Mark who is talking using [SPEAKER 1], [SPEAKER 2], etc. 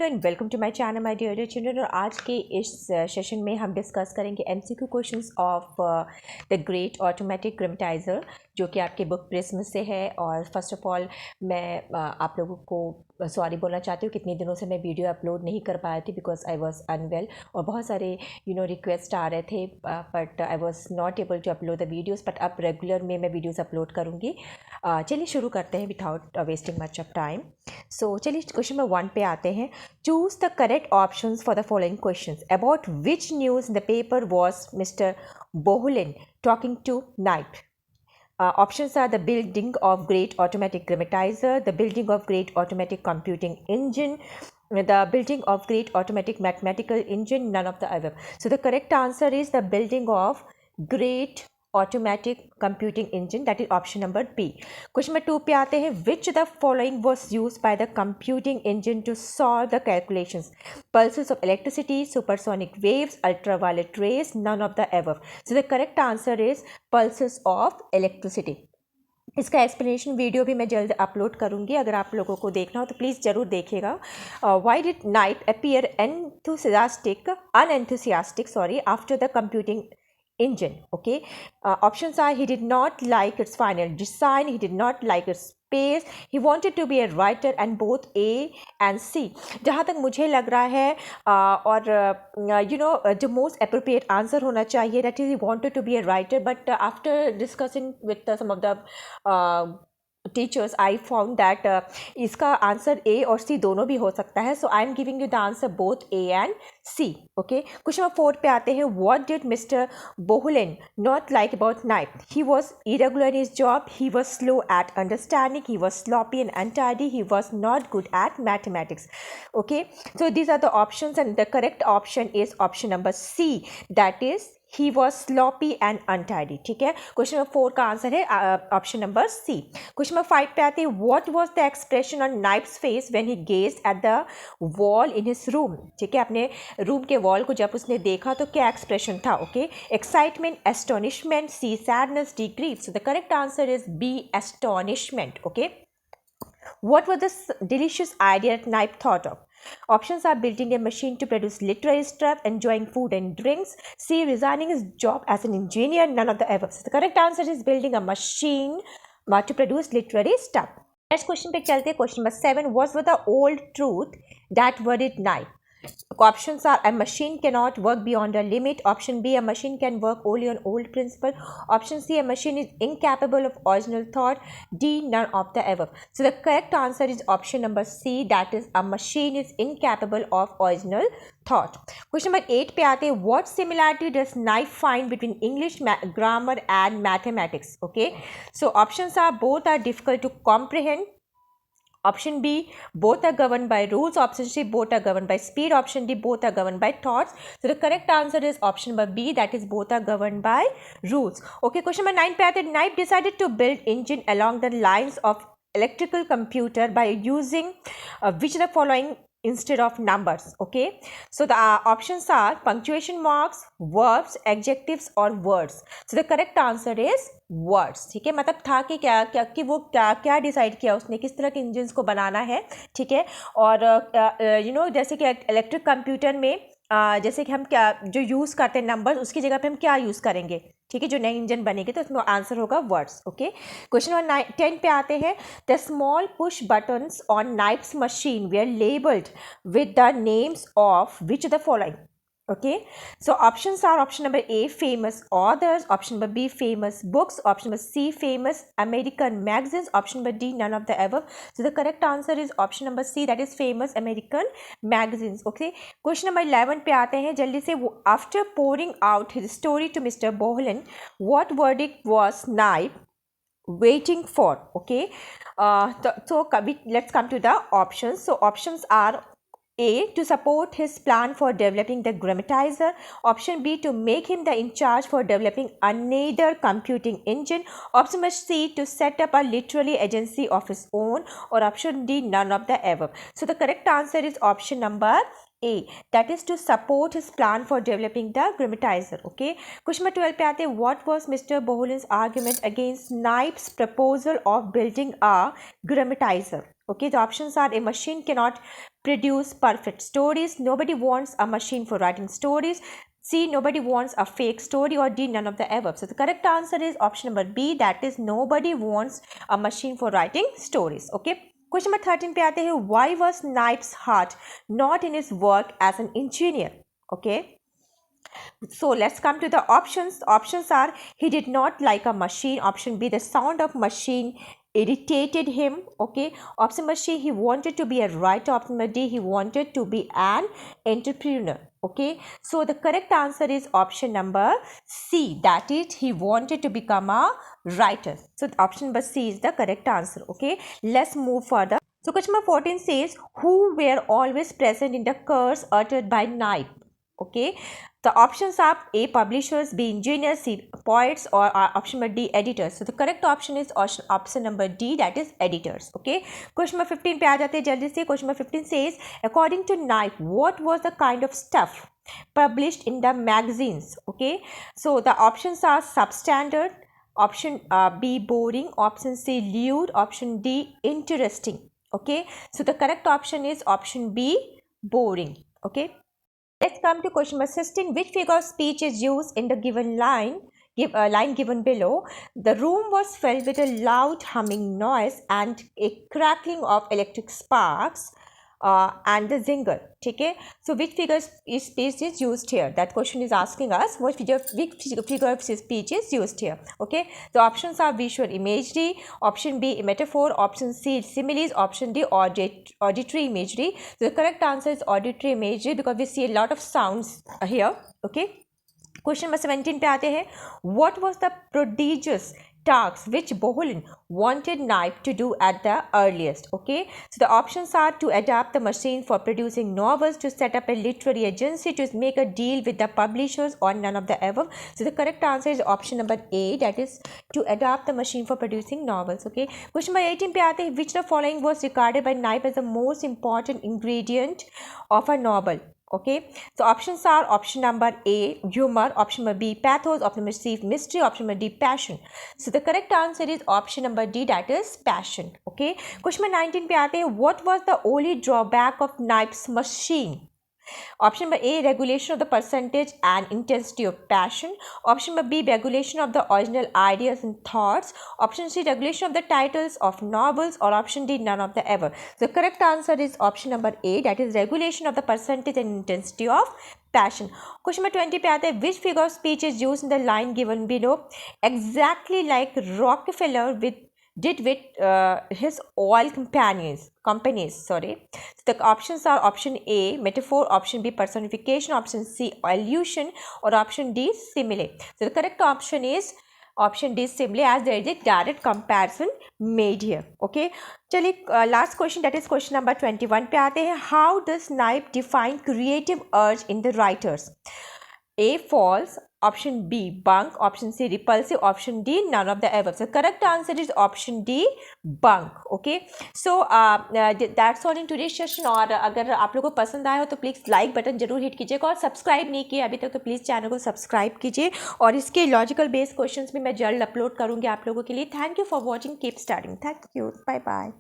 [SPEAKER 1] And welcome to my channel my dear children. और आज के इस सेशन में हम डिस्कस करेंगे MCQ questions of the great automatic grammatizator, जो कि आपके बुक प्रिज्म से है। और फर्स्ट ऑफ ऑल मैं आप लोगों को सॉरी बोलना चाहती हूँ, कितने दिनों से मैं वीडियो अपलोड नहीं कर पाई थी बिकॉज आई वॉज अनवेल और बहुत सारे रिक्वेस्ट आ रहे थे, but I was not able to upload the videos. But अब रेगुलर में मैं वीडियोज़ अपलोड करूँगी। चलिए शुरू करते हैं without wasting much of time. So चलिए क्वेश्चन नंबर 1 पे आते हैं। Choose the correct options for the following questions. About which news in the paper was Mr. Bohlen talking to Knipe? Options are the building of great automatic grammatizer, the building of great automatic computing engine, the building of great automatic mathematical engine, none of the above. So the correct answer is the building of great automatic computing engine, that is option number B. Question number 2 पे आते हैं. Which the following was used by the computing engine to solve the calculations? Pulses of electricity, supersonic waves, ultraviolet rays, none of the above. So the correct answer is pulses of electricity. इसका explanation video भी मैं जल्द upload करूंगी, अगर आप लोगों को देखना हो तो प्लीज़ ज़रूर देखिएगा. Why did Knipe appear unenthusiastic after the computing engine? Okay, options are: he did not like its final design, he did not like its space, he wanted to be a writer, and both A and C. जहाँ तक मुझे लग रहा है और जो most appropriate answer होना चाहिए, that is he wanted to be a writer, but after discussing with some of the teachers I found that इसका आंसर ए और सी दोनों भी हो सकता है. So I am giving you the answer both A and C. Okay, question number 4 पे आते हैं. What did Mister Bohlen not like about Knipe? He was irregular in his job, he was slow at understanding, he was sloppy and untidy, he was not good at mathematics. Okay, so these are the options and the correct option is option number C, that is he was sloppy and untidy. ठीक है, question number 4 का answer है option number C. Question number 5 पे आते हैं. What was the expression on Knipe's face when he gazed at the wall in his room? ठीक है, अपने रूम के वॉल को जब उसने देखा तो क्या एक्सप्रेशन था? Okay, excitement, astonishment, C sadness, D grief. So the correct answer is B, astonishment. Okay, what was the delicious idea that Knipe thought of? Options are: building a machine to produce literary stuff, enjoying food and drinks, C, resigning his job as an engineer, none of the above. So the correct answer is building a machine to produce literary stuff. Next question पे चलते हैं. Question number 7. What was the old truth that worried Knipe? Options are: a machine cannot work beyond a limit. Option B, a machine can work only on old principle. Option C, a machine is incapable of original thought. D, none of the above. So the correct answer is option number C, that is a machine is incapable of original thought. Question number 8 पे आते हैं. What similarity does Knipe find between English grammar and mathematics? Okay, so options are: both are difficult to comprehend. Option B, both are governed by rules. Option C, both are governed by speed. Option D, both are governed by thoughts. So the correct answer is option number B, that is both are governed by rules. Okay, question number 9 पे आते हैं. Knipe decided to build engine along the lines of electrical computer by using which the following instead of numbers? Okay, so the options are punctuation marks, verbs, adjectives or words. So the correct answer is words. ठीक है, मतलब था कि क्या क्या कि वो क्या क्या डिसाइड किया उसने, किस तरह के इंजन्स को बनाना है. ठीक है, और जैसे कि इलेक्ट्रिक कंप्यूटर में जैसे कि हम क्या जो यूज़ करते हैं नंबर्स, उसकी जगह पे हम क्या यूज़ करेंगे? ठीक है, जो नई इंजन बनेगी तो उसमें आंसर होगा वर्ड्स. ओके, क्वेश्चन नंबर 10 पे आते हैं. The small push buttons on Knipe's machine were labelled with the names of which the following? Okay, so options are: option number A, famous authors; option number B, famous books; option number C, famous American magazines; option number D, none of the above. So the correct answer is option number C, that is famous American magazines. Okay, question number 11 पे आते हैं जल्दी से. After pouring out his story to Mr. Bohlen, what verdict was Knipe waiting for? Okay, so let's come to the options. So options are: A, to support his plan for developing the grammatizer. Option B, to make him the in charge for developing another computing engine. Option C, to set up a literary agency of his own. Or option D, none of the above. So the correct answer is option number A, that is to support his plan for developing the grammatizer. Okay, question number 12 पे आते हैं. What was Mr. Bohlen's argument against Knipe's proposal of building a grammatizer? Okay, the options are: a machine cannot produce perfect stories. Nobody wants a machine for writing stories. C, nobody wants a fake story. Or D, none of the above. So the correct answer is option number B, that is nobody wants a machine for writing stories. Okay. Question number 13 पे आते हैं. Why was Knight's heart not in his work as an engineer? Okay. So let's come to the options. Options are: he did not like a machine. Option B, the sound of machine irritated him. Okay. Option number C, he wanted to be a writer. Option number D, he wanted to be an entrepreneur. Okay. So the correct answer is option number C, that is he wanted to become a writer. So option number C is the correct answer. Okay. Let's move further. So question number 14 says, who were always present in the curse uttered by Knight? Okay. The options are A, publishers, B, engineers, C, poets, or option number D, editors. So the correct option is option number D, that is editors. Okay. Question number 15 पे आ जाते हैं जल्दी से. Question number 15 says, according to Knight, what was the kind of stuff published in the magazines? Okay. So the options are substandard, option B, boring, option C, lewd, option D, interesting. Okay. So the correct option is option B, boring. Okay. Let's come to question number 16. Which figure of speech is used in the given line? Line given below. The room was filled with a loud humming noise and a crackling of electric sparks and the zinger. Okay. So which figure of speech is used here? That question is asking us which figure of speech is used here. Okay. The options are visual imagery, option B, metaphor, option C, similes, option D, auditory imagery. So the correct answer is auditory imagery because we see a lot of sounds here. Okay. Question number 17 पे आते हैं. What was the prodigious tasks which Bohlen wanted Knight to do at the earliest? Okay. So the options are to adapt the machine for producing novels, to set up a literary agency, to make a deal with the publishers, or none of the above. So the correct answer is option number A, that is to adapt the machine for producing novels. Okay. Question number 18 पे आते हैं. Which the following was regarded by Knight as the most important ingredient of a novel? Okay. So options are option number A, humor, option number B, pathos, option number C, mystery, option number D, passion. So the correct answer is option number D, that is passion. Okay. Question number 19 पे आते हैं. What was the only drawback of Knight's machine? Option number A, regulation of the percentage and intensity of passion. Option number B, regulation of the original ideas and thoughts. Option C, regulation of the titles of novels, or option D, none of the above. The correct answer is option number A, that is regulation of the percentage and intensity of passion. Question number 20 पे आता है. Which figure of speech is used in the line given below? Exactly like Rockefeller did with his oil companies. Sorry. So the options are option A, metaphor, option B, personification, option C, allusion, or option D, simile. So the correct option is option D, simile, as there is a direct comparison made here. Okay. चलिए last question, that is question number 21 पे आते हैं. How does Knight define creative urge in the writers? A, false, option B, bunk, option C, repulsive, option D, none of the above. So correct answer is option D, bunk. Okay. So that's all in today's session. और अगर आप लोगों को पसंद आया हो तो please like button जरूर हिट कीजिएगा, और सब्सक्राइब नहीं किया अभी तक तो प्लीज़ चैनल को सब्सक्राइब कीजिए, और इसके लॉजिकल बेस्ड क्वेश्चंस भी मैं जल्द अपलोड करूँगी आप लोगों के लिए. Thank you for watching. Keep studying. Thank you. Bye bye.